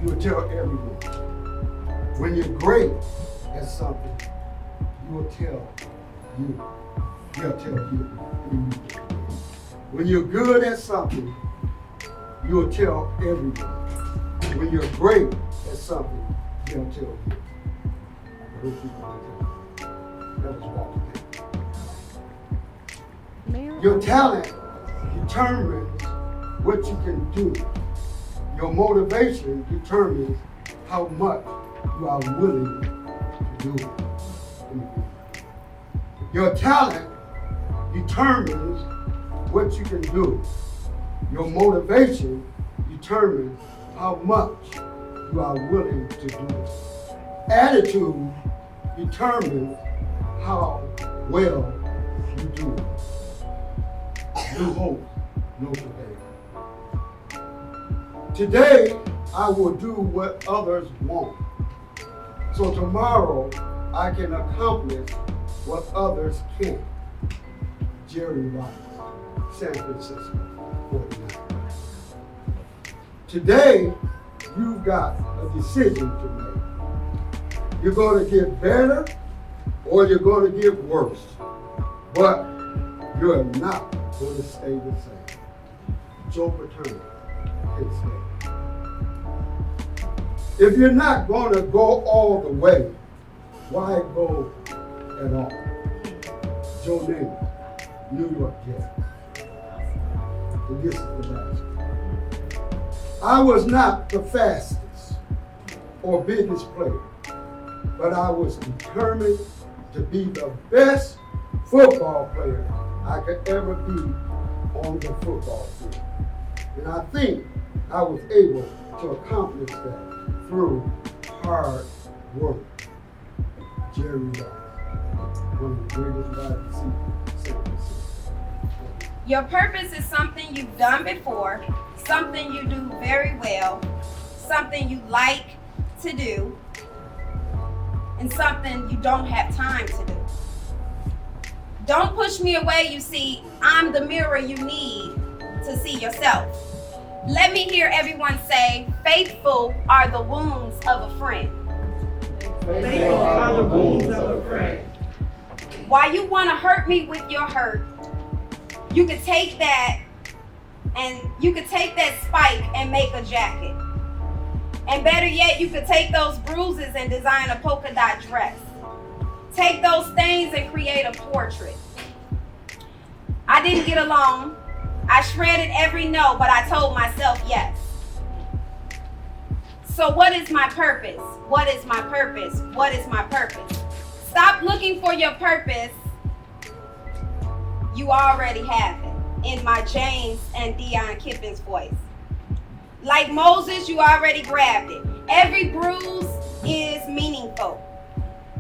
you will tell everyone. When you're great at something, you will tell you. They'll tell you. When you're good at something, you will tell everyone. When you're great at something, they'll tell you. I hope you know that was Walter. Your talent determines what you can do. Your motivation determines how much you are willing to do. Your talent determines what you can do. Your motivation determines how much you are willing to do. Attitude determines how well you do it. New hope, no today. Today, I will do what others want. So tomorrow, I can accomplish what others can't. Jerry Rice, San Francisco, 49. Today, you've got a decision to make. You're going to get better or you're going to get worse. But you're not going to stay the same. Joe Paterno can stay. If you're not going to go all the way, why go at all? Joe Namath, New York Jets. And this is the last one. I was not the fastest or biggest player, but I was determined to be the best football player I could ever be on the football field. And I think I was able to accomplish that through hard work. Jerry Rice, one of the greatest wide receivers. Your purpose is something you've done before, something you do very well, something you like to do, and something you don't have time to do. Don't push me away, you see, I'm the mirror you need to see yourself. Let me hear everyone say, faithful are the wounds of a friend. Faithful are the wounds of a friend. While you want to hurt me with your hurt, you could take that spike and make a jacket. And better yet, you could take those bruises and design a polka dot dress. Take those stains and create a portrait. I didn't get along. I shredded every no, but I told myself yes. So what is my purpose? What is my purpose? What is my purpose? Stop looking for your purpose. You already have it. In my James and Deion Kippin's voice. Like Moses, you already grabbed it. Every bruise is meaningful,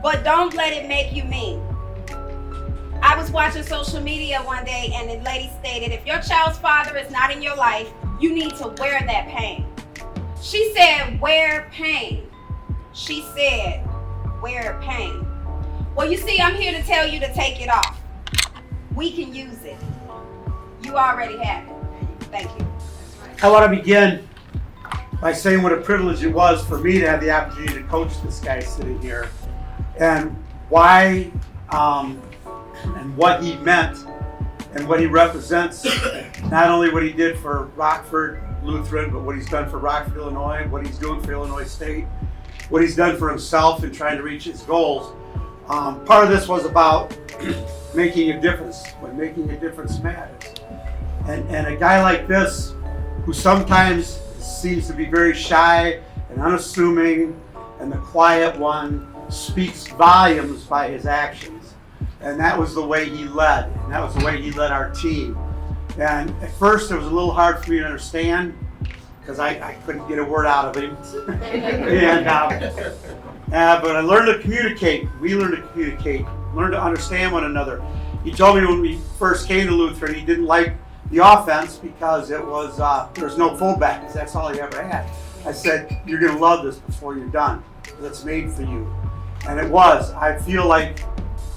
but don't let it make you mean. I was watching social media one day and the lady stated, if your child's father is not in your life, you need to wear that pain. She said, wear pain. She said, wear pain. Well, you see, I'm here to tell you to take it off. We can use it. You already have it. Thank you. I want to begin by saying what a privilege it was for me to have the opportunity to coach this guy sitting here, and why and what he meant and what he represents, not only what he did for Rockford Lutheran, but what he's done for Rockford, Illinois, what he's doing for Illinois State, what he's done for himself in trying to reach his goals. Part of this was about making a difference, when making a difference matters. And a guy like this, who sometimes seems to be very shy and unassuming and the quiet one, speaks volumes by his actions. And that was the way he led, and that was the way he led our team. And at first it was a little hard for me to understand because I couldn't get a word out of him. But I learned to communicate. We learned to communicate, learned to understand one another. He told me when we first came to Lutheran, he didn't like the offense because it was there was no fullbacks. That's all he ever had. I said, you're going to love this before you're done. It's made for you. And it was. I feel like,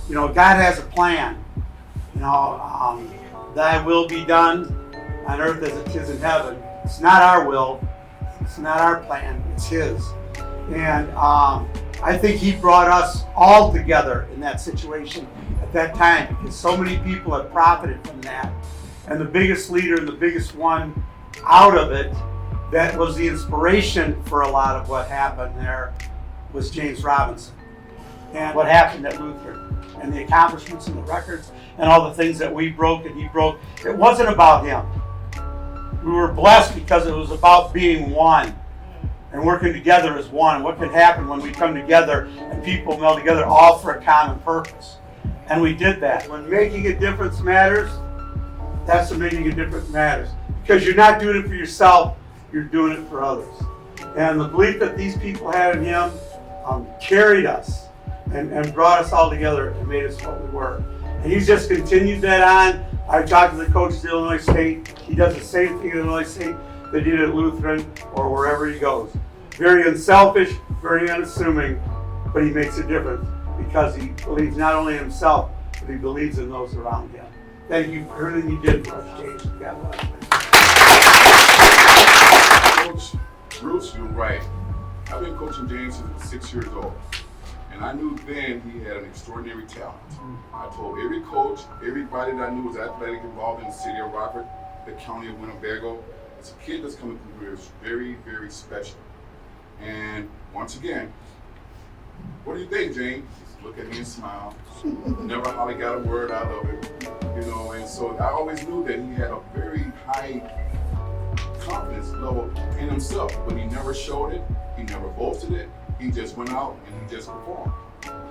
God has a plan. Thy will be done on earth as it is in heaven. It's not our will. It's not our plan, it's his. And I think he brought us all together in that situation at that time, because so many people have profited from that. And the biggest leader and the biggest one out of it that was the inspiration for a lot of what happened there was James Robinson. And what happened at Lutheran, and the accomplishments and the records and all the things that we broke and he broke. It wasn't about him. We were blessed because it was about being one and working together as one. What could happen when we come together and people meld together all for a common purpose? And we did that. When making a difference matters, that's when making a difference matters. Because you're not doing it for yourself, you're doing it for others. And the belief that these people had in him carried us and brought us all together and made us what we were. And he's just continued that on. I talked to the coaches at Illinois State. He does the same thing at Illinois State that he did at Lutheran or wherever he goes. Very unselfish, very unassuming, but he makes a difference because he believes not only in himself, but he believes in those around him. Thank you for everything you did for us, James. God bless you. Coach Bruce, you're right. I've been coaching James since he was 6 years old. And I knew then he had an extraordinary talent. I told every coach, everybody that I knew was athletic involved in the city of Rockford, the county of Winnebago, it's a kid that's coming through here is very, very special. And once again, what do you think, James? Just look at me and smile. Never hardly got a word out of it, you know. And so I always knew that he had a very high confidence level in himself, but he never showed it. He never boasted it. He just went out and he just performed.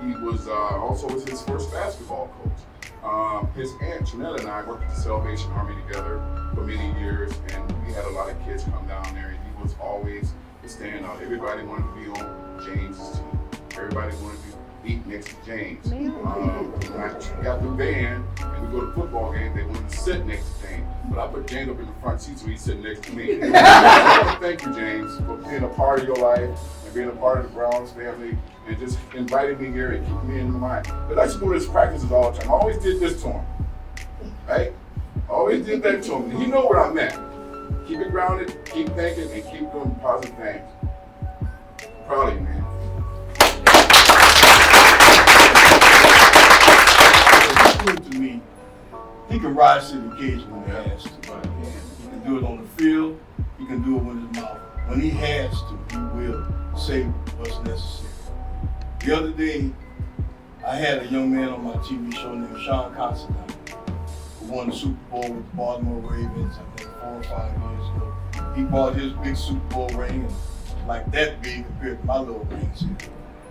He was also was his first basketball coach. His aunt Janelle and I worked at the Salvation Army together for many years, and we had a lot of kids come down there, and he was always the standout. Everybody wanted to be on James's team. Everybody wanted to eat next to James. When I got the band and we go to football games, they wanted to sit next to James. But I put James up in the front seat so he's sitting next to me. Thank you, James, for being a part of your life and being a part of the Browns family and just inviting me here and keeping me in mind. But I used to go to his practices all the time. I always did this to him, right? I always did that to him. He know what I meant. Keep it grounded, keep thinking, and keep doing positive things. Proud of you, man. To me, he can rise to the occasion when he has to. He can do it on the field. He can do it with his mouth. When he has to, he will say what's necessary. The other day, I had a young man on my TV show named Sean Constantine, who won the Super Bowl with the Baltimore Ravens, I think 4 or 5 years ago. He bought his big Super Bowl ring, and like that big compared to my little rings here,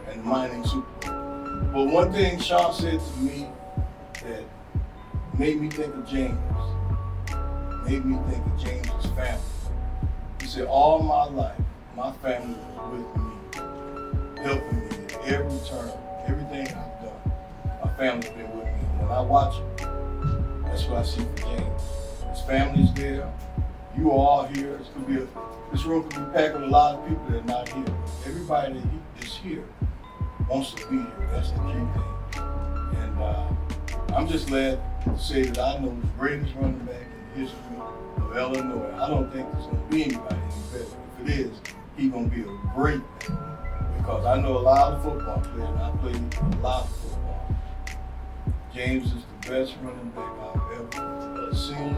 and mine ain't Super Bowl. But one thing Sean said to me that made me think of James, made me think of James's family. He said, all my life, my family was with me, helping me at every turn, everything I've done. My family's been with me. And when I watch him, that's what I see for James. His family's there. You are all here. This room could be packed with a lot of people that are not here. Everybody that is here wants to be here. That's the key thing. And I'm just glad to say that I know the greatest running back in the history of Illinois. I don't think there's going to be anybody any better. If it is, he's going to be a great man. Because I know a lot of football players, and I played a lot of football. James is the best running back I've ever seen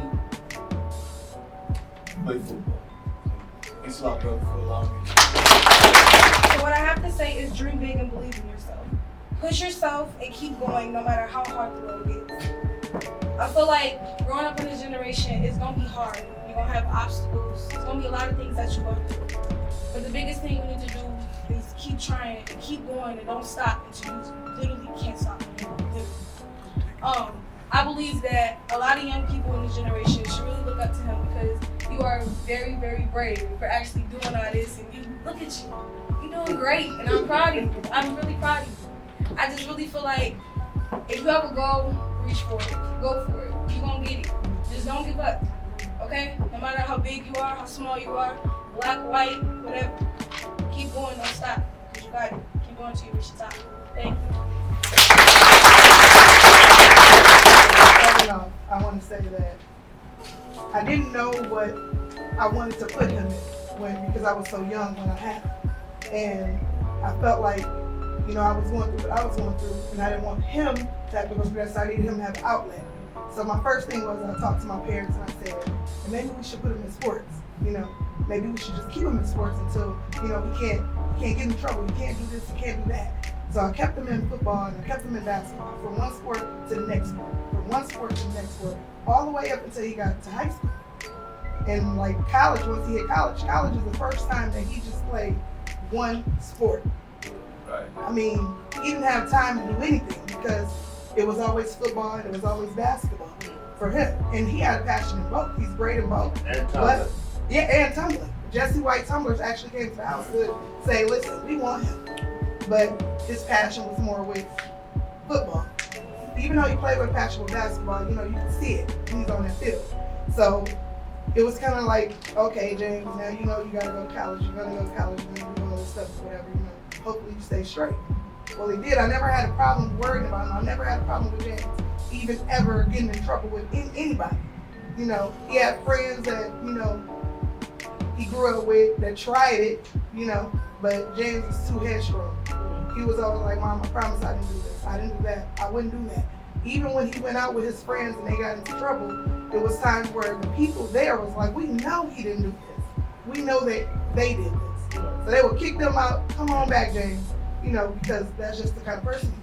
play football. Thanks a lot, brother, for allowing me. So what I have to say is dream big and believe in yourself. Push yourself and keep going no matter how hard the road gets. I feel like growing up in this generation is going to be hard. You're going to have obstacles. There's going to be a lot of things that you're going to do. But the biggest thing you need to do is keep trying and keep going and don't stop until you literally can't stop. I believe that a lot of young people in this generation should really look up to him because you are very, very brave for actually doing all this. And you look at you. You're doing great, and I'm proud of you. I'm really proud of you. I just really feel like if you have a goal, reach for it. Go for it. You're going to get it. Just don't give up, okay? No matter how big you are, how small you are, black, white, whatever. Keep going, don't stop. Because you got it. Keep going till you reach the top. Thank you. I want to say that I didn't know what I wanted to put him in. because I was so young when I had it. And I felt like, you know, I was going through what I was going through, and I didn't want him to have to go through that, so I needed him to have an outlet. So my first thing was I talked to my parents and I said, maybe we should put him in sports. You know, maybe we should just keep him in sports until, you know, he can't get in trouble. He can't do this, he can't do that. So I kept him in football and I kept him in basketball, from one sport to the next sport, from one sport to the next sport, all the way up until he got to high school. And like college, once he hit college is the first time that he just played one sport. Right. I mean, he didn't have time to do anything because it was always football and it was always basketball for him. And he had a passion in both. He's great in both. And tumbling. Yeah, and tumbling. Jesse White Tumblers actually came to the house to say, listen, we want him. But his passion was more with football. Even though he played with passion with basketball, you know, you can see it when he's on that field. So it was kind of like, okay, James, now you know you gotta go to college, you're gonna go to college, you're gonna do all this stuff, whatever, you know, hopefully you stay straight. Well, he did. I never had a problem worrying about him. I never had a problem with James even ever getting in trouble with anybody. You know, he had friends that, you know, he grew up with that tried it, you know, but James was too headstrong. He was always like, Mom, I promise I didn't do this. I didn't do that. I wouldn't do that. Even when he went out with his friends and they got into trouble, there was times where the people there was like, we know he didn't do this. We know that they did this. So they would kick them out. Come on back, James. You know, because that's just the kind of person he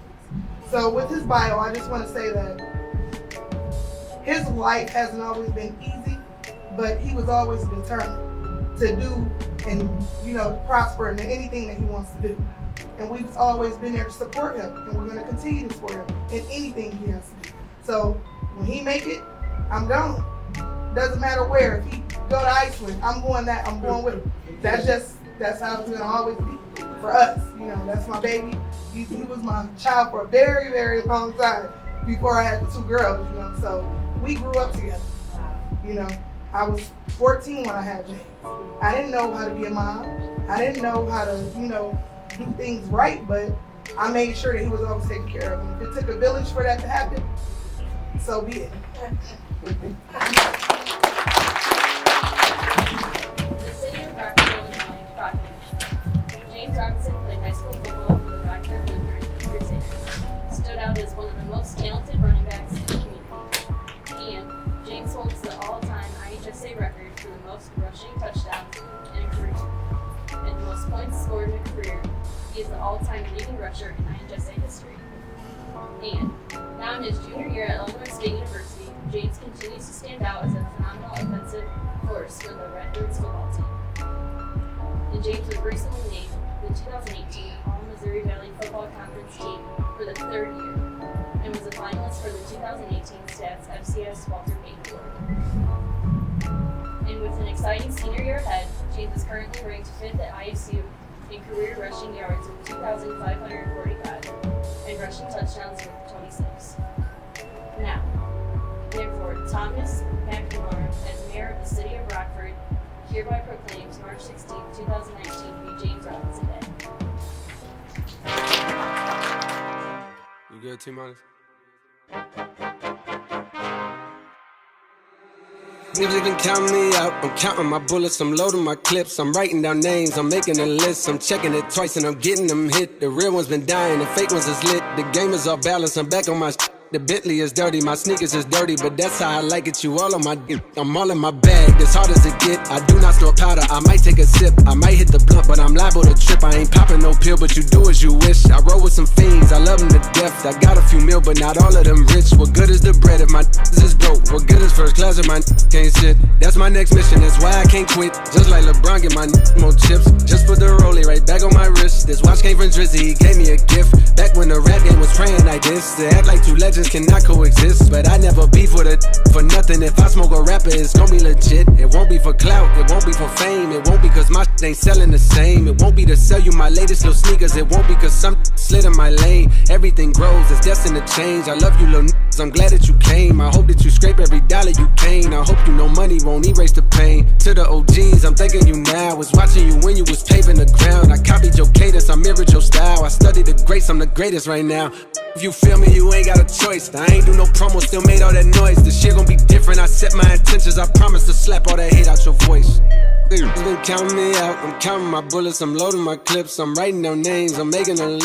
is. So with his bio, I just want to say that his life hasn't always been easy, but he was always determined to do and, you know, prosper in anything that he wants to do. And we've always been there to support him, and we're going to continue to support him in anything he has to do. So when he make it, I'm gone. Doesn't matter where. If he go to Iceland, I'm going with him. That's how it's going to always be for us. You know, that's my baby. He was my child for a very, very long time before I had the two girls, you know. So we grew up together. You know, I was 14 when I had James. I didn't know how to be a mom. I didn't know how to, you know, do things right, but I made sure that he was always taken care of. And if it took a village for that to happen, so be it. The city of Rockville, Illinois, James Robinson played high school football for the Rockville Crusaders. Stood out as one of the most talented running backs in the community. And James holds the all-time IHSA record for the most rushing touchdowns in a career. And the most points scored in a career. He is the all-time leading rusher in IHSA history. And now in his junior year at Illinois State University, James continues to stand out as a phenomenal offensive force for the Redbirds football team. And James was recently named the 2018 All-Missouri Valley Football Conference team for the 3rd year, and was a finalist for the 2018 Stats FCS Walter Payton Award. And with an exciting senior year ahead, James is currently ranked 5th at ISU in career rushing yards with 2,545 and rushing touchdowns with 26. Now, therefore, Thomas McNamara, as mayor of the city of Rockford, hereby proclaims March 16, 2019 to be James Robinson Day. You good, T-Minus? Niggas been counting me out. I'm counting my bullets, I'm loading my clips. I'm writing down names, I'm making a list. I'm checking it twice and I'm getting them hit. The real ones been dying, the fake ones is lit. The game is off balance, I'm back on my shit. The Bentley is dirty, my sneakers is dirty, but that's how I like it, you all on my dick. I'm all in my bag, as hard as it get. I do not store powder, I might take a sip. I might hit the blunt, but I'm liable to trip. I ain't popping no pill, but you do as you wish. I roll with some fiends, I love them to death. I got a few mil, but not all of them rich. What good is the bread if my is broke? What good is first class if my can't sit? That's my next mission, that's why I can't quit. Just like LeBron, get my more chips. Just put the rollie right back on my wrist. This watch came from Drizzy, he gave me a gift. Back when the rap game was praying like this. To act like two legends cannot coexist. But I never beef with it for nothing. If I smoke a rapper, it's gon' be legit. It won't be for clout, it won't be for fame. It won't be cause my shit ain't selling the same. It won't be to sell you my latest little sneakers. It won't be cause some slid in my lane. Everything grows, it's destined to change. I love you little niggas, I'm glad that you came. I hope that you scrape every dollar you came. I hope you know money won't erase the pain. To the OGs, I'm thanking you now. Was watching you when you was paving the ground. I copied your cadence, I mirrored your style. I studied the greats, I'm the greatest right now. If you feel me, you ain't got a choice. I ain't do no promo, still made all that noise. This shit gon' be different, I set my intentions. I promise to slap all that hate out your voice. Been counting me out, I'm counting my bullets, I'm loading my clips, I'm writing down names, I'm making a list.